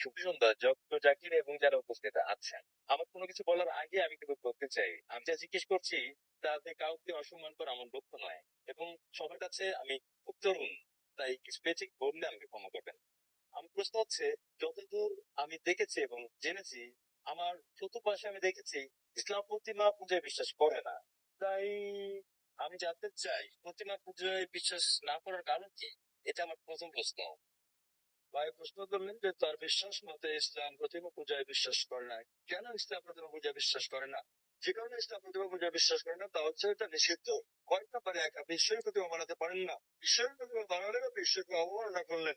শুভ সন্ধ্যা doctor Zakir এবং যারা উপস্থিত আছেন। আমার কোনো কিছু বলার আগে আমি কিন্তু বলতে চাই, আমি যা জিজ্ঞেস করছি তাতে কাউকে অসম্মান করা আমার লক্ষ্য নয়, এবং সবার কাছে আমি খুব তরুণ, তাই কিছু বেচিক বললে আমাকে ক্ষমা করবেন। আমার প্রশ্ন হচ্ছে, যতদূর আমি দেখেছি এবং জেনেছি, আমার চতুর্পাশে আমি দেখেছি ইসলাম প্রতিমা পূজায় বিশ্বাস করে না। তাই আমি জানতে চাই, প্রতিমা পূজায় বিশ্বাস না করার কারণ কি? এটা আমার প্রথম প্রশ্ন। ভাই প্রশ্ন করলেন যে তার বিশ্বাস মতে ইসলাম প্রতিমা পূজায় বিশ্বাস করে না। কেন ইসলাম প্রতিমা পূজায় বিশ্বাস করে না? যে কারণে ইসলাম প্রতিমা পূজায় বিশ্বাস করে না তা হচ্ছে এটা নিষিদ্ধ। কয়েকটা পারে এক, আপনি ঈশ্বরের প্রতিমা বানাতে পারেন না। ঈশ্বরের প্রতিমা বানালে আপনি ঈশ্বরকে অবমাননা করলেন।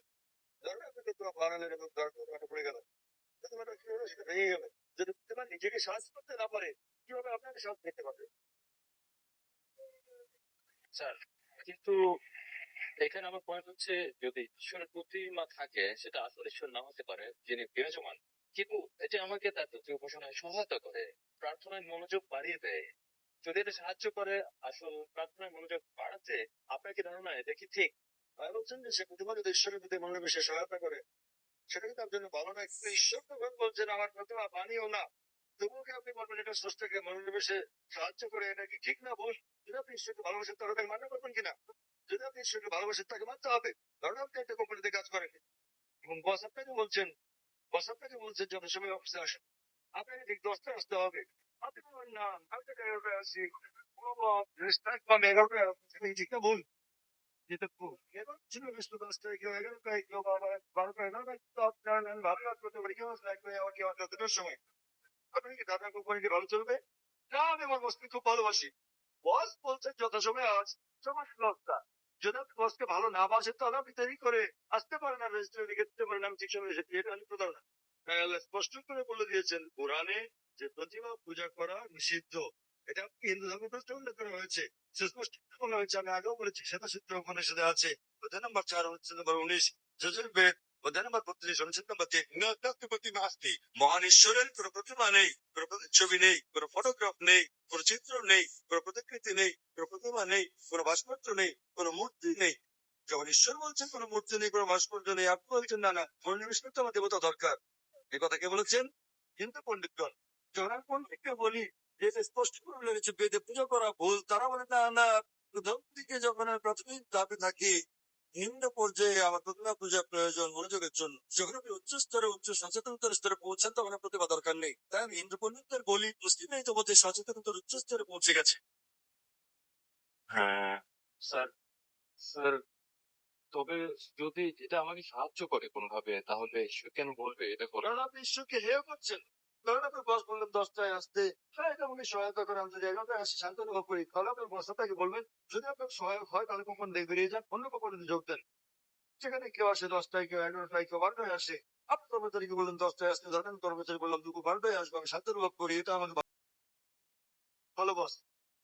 ধরেন আপনি প্রতিমা বানালেন এবং দরকার পড়ে গেল, প্রতিমাটা কি হলো, সেটা ভেঙে গেল। যদি প্রতিমা নিজেকে সাহায্য করতে না পারে, কিভাবে আপনাকে সাহায্য করতে পারবে? স্যার, কিন্তু এখানে আমার পয়েন্ট হচ্ছে, যদি ঈশ্বরের প্রতিমা থাকে সেটা আসলে ঈশ্বর না হতে পারে যিনি বিরাজমান, কিন্তু এটি আমাকে তার প্রতি উপাসনায় সহায়তা করে, প্রার্থনায় মনোযোগ বাড়িয়ে দেয়। যদি এটা সাহায্য করে আসল প্রার্থনায় মনোযোগ বাড়াতে, আপনার কি ধারণা এটা কি ঠিক? ভাই বলছেন যে সে প্রতিমা যদি ঈশ্বরের প্রতি মনোনিবেশে সহায়তা করে, সেটা কিন্তু আপনার জন্য ভালো না। কিন্তু ঈশ্বর তখন বলছেন আমার প্রতিমা বানিও না, তবুও কি আপনি বলবেন এটা স্রষ্টাকে মনোনিবেশে সাহায্য করে? এটা কি ঠিক না ভুল? যদি আপনি ঈশ্বরকে ভালোবাসেন তাহলে তাকে মান্য করবেন কিনা? যদি আপনি ঈশ্বরকে ভালোবাসেন তাকে মানতে হবে। ধরুন আপনি একটা কোম্পানিতে কাজ করেন এবং বস আপনাকে বলছেন যত সময় অফিসে আসেন, আপনাকে ঠিক 10টায় আসতে হবে। আপনি বলবেন না, আমি তো 11টায় আসি। রেস্টুরেন্ট বা 11টায় আসি, ঠিক না ভুল? যেটা ভুল। এবার ছিল বেশ 10টায়, কেউ 11টায়, কেউ 12টায়, না ভাই, তো আপনার আমি ভালো কাজ করতে পারি, কেউ লাগবে আমার, কেউ যতটার সময়। আপনি কি দাদা কোম্পানিটি ভালো চলবে? না, আমি আমার বসকে খুব ভালোবাসি। বস বলছে যথাসময়ে আজ, সময় 10টা। যদি আপনি বসকে ভালো না বাসেন তাহলে আপনি দেরি করে আসতে পারেন না, রেস্টুরেন্টে খেতে পারেন, আমি ঠিক সময় এসেছি, এটা আমি প্রতারণা। তাহলে স্পষ্ট করে বলে দিয়েছেন কোরআনে যে প্রতিমা পূজা করা নিষিদ্ধ। এটা হিন্দু ধর্মগ্রন্থে উল্লেখ করা হয়েছে, সুস্পষ্ট বলা হয়েছে। আমি আগেও বলেছি, শ্বেতাসূত্র উপনিষদে আছে, অধ্যায় নম্বর 4 অনুচ্ছেদ নম্বর 19, যজুর্বেদ অধ্যায় নম্বর 32 অনুচ্ছেদ নম্বর 3, প্রতিমা আসতি, মহান ঈশ্বরের কোনো প্রতিমা নেই, কোনো প্রতিচ্ছবি নেই, কোনো ফটোগ্রাফ নেই, কোনো চিত্র নেই, কোনো প্রতিকৃতি নেই, কোনো প্রতিমা নেই, কোনো ভাস্কর্য নেই, কোনো মূর্তি নেই। যখন ঈশ্বর বলছেন কোনো মূর্তি নেই, কোনো ভাস্কর্য নেই, আপনি বলছেন না না মনোনিবেশ করতে আমার দেবতা দরকার। এই কথা কে বলেছেন? হিন্দু পণ্ডিতগণ। যখন আমি পণ্ডিতকে বলি যে এটা স্পষ্ট করে লেগেছে বেদে পূজা করা ভুল, তারা বলে না না, প্রথম দিকে যখন আমি প্রাথমিক ধাপে থাকি হিন্দু পর্যায়ে আমার প্রতিমা পূজা প্রয়োজন মনোযোগের জন্য, যখন আপনি উচ্চ স্তরে উচ্চ সচেতনতার স্তরে পৌঁছান তখন আপনার প্রতিভা দরকার নেই। তাই আমি হিন্দু পণ্ডিতদের বলি মুসলিম এই তো বলতে সচেতনতার উচ্চ স্তরে পৌঁছে গেছে। হ্যাঁ স্যার, স্যার, তবে যদি এটা আমাকে সাহায্য করে কোনোভাবে, তাহলে ঈশ্বর কেন বলবে এটা করে? কারণ আপনি ঈশ্বরকে হেয় করছেন। ধরুন আপনার বস বললেন 10টায় আসতে, হ্যাঁ এটা আমাকে সহায়তা করে, আমি যদি 11টায় আসি শান্ত অনুভব করি, তাহলে আপনার বস আপনাকে বলবেন যদি আপনার সহায়ক হয় তাহলে কোম্পানি থেকে বেরিয়ে যান, অন্য কোম্পানিতে যোগ দেন। সেখানে কেউ আসে 10টায়, কেউ 11টায়, কেউ 12টায় আসে। আপনি কর্মচারীকে বললেন 10টায় আসতে, ধরেন কর্মচারী বললাম দুপুর 12টায় আসবো, আমি শান্ত অনুভব করি, এটা আমাকে ভালো বস।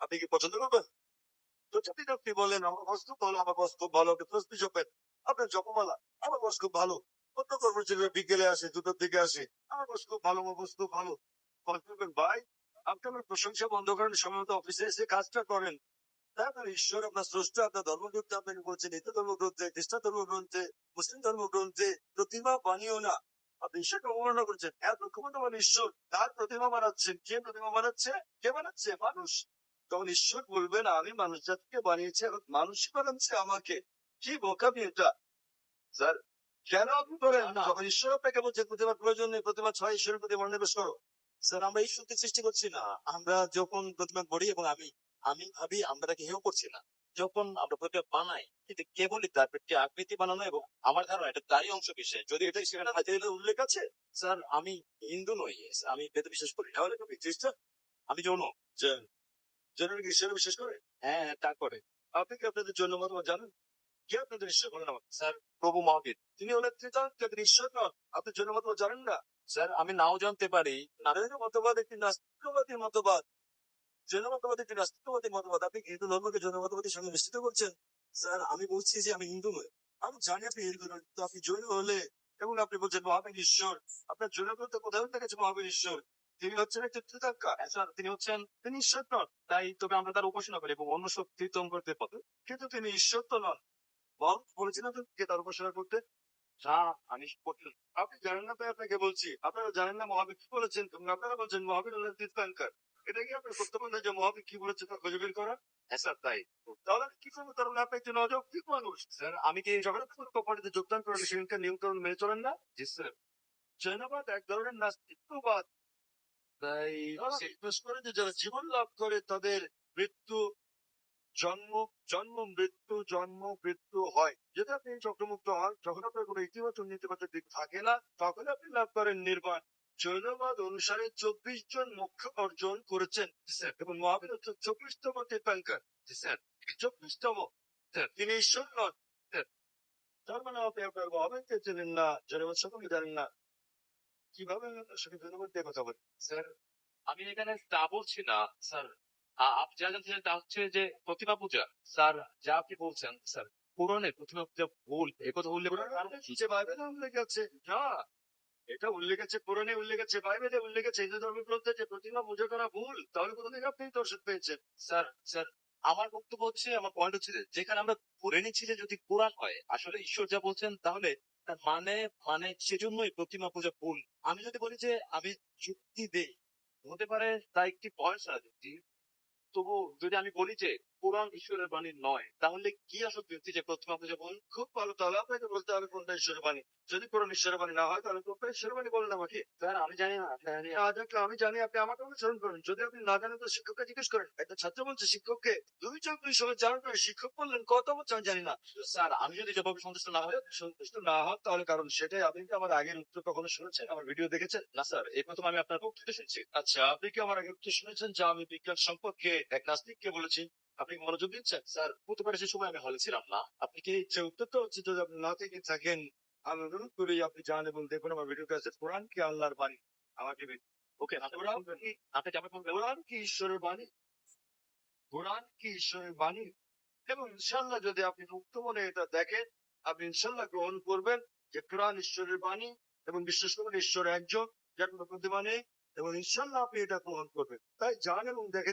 আপনি কি পছন্দ করবেন? তো যদি আপনি বলেন আমার বস খুব ভালো, আমার বস খুব ভালো, আপনি প্রস্তুতি জপেন, আপনার জপমালা, আমার বস খুব ভালো। অন্য কর্মচারীরা বিকেলে আসে, 2টার দিকে আসে, আমার বস খুব ভালো, আমার বস খুব ভালো। বলবেন ভাই আপনি আমার প্রশংসা বন্ধ করেন, সময় মতো অফিসে এসে কাজটা করেন। তারপর ঈশ্বর আপনার স্রষ্টা, আপনার ধর্মগ্রন্থে আপনাকে বলছেন, হিন্দু ধর্মগ্রন্থে, খ্রিস্টান ধর্মগ্রন্থে, মুসলিম ধর্মগ্রন্থে প্রতিমা বানিও না। আপনি ঈশ্বরকে অবমাননা করছেন। এত ক্ষমতাবান ঈশ্বর, তার প্রতিমা বানাচ্ছেন। কে প্রতিমা বানাচ্ছে? কে বানাচ্ছে? মানুষ। তখন ঈশ্বর বলবেন আমি মানুষ জাতিকে বানিয়েছি, এখন মানুষই বানাচ্ছে আমাকে। কি বোকামি এটা! স্যার, কেন আপনি বলেন না যখন ঈশ্বর আপনাকে বলছে প্রতিমার প্রয়োজন নেই, প্রতিমা ছয় ঈশ্বরের প্রতি মনোনিবেশ করো? স্যার, আমরা এই শক্তি সৃষ্টি করছি না। আমরা যখন প্রতিমা গড়ি এবং আমি আমি ভাবি আমরা তাকে হেয় করছি না। যখন আমরা প্রতিমা বানাই কিন্তু কেবলই তার একটি আকৃতি বানানো, এবং আমার ধারণা এটা তারই অংশ বিশেষ। যদি এটা সেখানে হাতে উল্লেখ আছে। স্যার, আমি হিন্দু নই, আমি বেদে বিশ্বাস করি। তাহলে তুমি খ্রিস্টান? আমি জৈন। জৈন জৈনরা কি ঈশ্বরে বিশ্বাস করে? হ্যাঁ, তা করে। আপনি কি আপনাদের জৈন মতবাদ জানেন? কে আপনাদের ঈশ্বর বলেন আমাকে? স্যার, প্রভু মহাবীর। তিনি হলেন ত্রিতান্ত্রিক ঈশ্বর নন। আপনি জৈন মতবাদ জানেন না? স্যার, আমি নাও জানতে পারি। জৈন মতবাদ একটি নাস্তিকবাদী মতবাদ। জৈন মতবাদ একটি নাস্তিকবাদী মতবাদ। আপনি হিন্দু ধর্মকে জৈন মতবাদের সঙ্গে মিশ্রিত করছেন। স্যার, আমি বলছি যে আমি হিন্দু নই। আমি জানি আপনি হিন্দু নন, তো আপনি জৈন হলে এবং আপনি বলছেন মহাবীর ঈশ্বর, আপনার জৈন গ্রন্থে কোথাও দেখেছে মহাবীর ঈশ্বর? তিনি হচ্ছেন একটি ত্রিতাঙ্কা। স্যার, তিনি ঈশ্বর নন। তাই তবে আমরা তার উপাসনা করি এবং অন্য শক্তি তম করতে পারি, কিন্তু তিনি ঈশ্বর তো নন। বল বলেছিলাম তো কে তার উপাসনা করতে? যা আমি করতে- আপনি জানেন না তাই আপনাকে বলছি, আপনারা জানেন না মহাবীর কি বলেছেন, এবং আপনারা বলছেন মহাবীর হলেন তীর্থঙ্কর। এটা কি আপনি করতে পারেন না যে মহাবীর কি বলেছে তা খুঁজে বের করা? হ্যাঁ স্যার তাই। তাহলে কি করবো, তার মানে আপনি একজন অযৌক্তিক মানুষ। স্যার আমি কি জগন্নাথ কোম্পানিতে যোগদান করেন সেখানকার নিয়ম কানুন মেনে চলেন না? জি স্যার। জৈনবাদ এক ধরনের নাস্তিত্ববাদ। তাই সেই বিশ্বাস করে যে যারা জীবন লাভ করে তাদের মৃত্যু জন্ম জন্ম মৃত্যু জন্ম মৃত্যু হয়। যদি আপনি চক্রমুক্ত হন, যখন আপনার কোনো ইতিবাচক নেতিবাচক দিক থাকে না, তখন আপনি লাভ করেন নির্বাণ। জৈনবাদ অনুসারে 24 জন মোক্ষ অর্জন করেছেন স্যার, এবং মহাবীর হচ্ছে 24তম তীর্থঙ্কর স্যার। 24তম স্যার, তিনি ঈশ্বর নন স্যার। তার মানে আপনি আপনার মহাবীরকে চেনেন না, জৈনবাদ সম্পর্কে জানেন না। কিভাবে আমি আপনার সঙ্গে জৈনবাদ দিয়ে কথা বলি? স্যার আমি এখানে তা বলছি না স্যার। আপনি যা জানতে চান তা হচ্ছে যে প্রতিমা পূজা। স্যার যা আপনি বলছেন স্যার, পুরাণে প্রতিমা পূজা ভুল এ কথা উল্লেখ করার কারণ কি? যে বাইবেলে উল্লেখ আছে না, এটা উল্লেখ আছে পুরাণে, উল্লেখ আছে বাইবেলে, উল্লেখ আছে হিন্দু ধর্মগ্রন্থে যে প্রতিমা পূজা করা ভুল। তাহলে কোথাও আপনি দর্শক পেয়েছেন? স্যার স্যার আমার বক্তব্য হচ্ছে, আমার পয়েন্ট হচ্ছে যে যেখানে আমরা ধরে নিচ্ছি যে যদি কোরআন হয় আসলে ঈশ্বর যা বলছেন, তাহলে তার মানে মানে সেজন্যই প্রতিমা পূজা ভুল। আমি যদি বলি যে আমি যুক্তি দেই, হতে পারে তা একটি বয়স রাজনীতি। তবু যদি আমি বলি যে কোরআন ঈশ্বরের বাণী নয়, তাহলে কি আসল ব্যক্তি যে প্রতিমা পূজা বল? খুব ভালো, তাহলে আপনাকে বলতে হবে কোনটা ঈশ্বরের বাণী। যদি কোরআন ঈশ্বরের বাণী না হয়, তাহলে কোনটা ঈশ্বরের বাণী বলেন আমাকে। স্যার আমি জানি না, আমি জানি, আপনি আমাকে অনুসরণ করেন। যদি আপনি না জানেন তো শিক্ষককে জিজ্ঞেস করেন। একটা ছাত্র বলছে শিক্ষককে 2 × 2 = 4 করে, শিক্ষক বললেন কত বলছে আমি জানি না। স্যার আমি যদি যেভাবে সন্তুষ্ট না হন, তাহলে কারণ সেটাই। আপনি কি আমার আগের উত্তর কখনো শুনেছেন, আমার ভিডিও দেখেছেন? না স্যার, এই প্রথম আমি আপনার বক্তৃতা শুনছি। আচ্ছা, আপনি কি আমার আগের উত্তর শুনেছেন যে আমি বিজ্ঞান সম্পর্কে এক নাস্তিককে বলেছি? আপনি কি মনোযোগ দিচ্ছেন? স্যার হতে পারে সে সময় আমি হলে ছিলাম না। আপনি কি ইচ্ছে, উত্তরটা হচ্ছে যদি আপনি না থেকে থাকেন, আমি অনুরোধ করি আপনি যান এবং দেখুন আমার ভিডিওতে আছে কোরআন কি আল্লাহর বাণী। আমাকে ওকে, আপনি যাবেন বলবেন কোরআন কি ঈশ্বরের বাণী? কোরআন কি ঈশ্বরের বাণী? এবং ইনশাল্লাহ যদি আপনি মুক্ত মনে এটা দেখেন, আপনি ইনশাল্লাহ গ্রহণ করবেন যে কোরআন ঈশ্বরের বাণী, এবং বিশ্বাস করবেন ঈশ্বর একজন, যার কোনো প্রতিমা নেই, এবং ইনশাল্লাহ আপনি এটা গ্রহণ করবেন। তাই জান এবং দেখে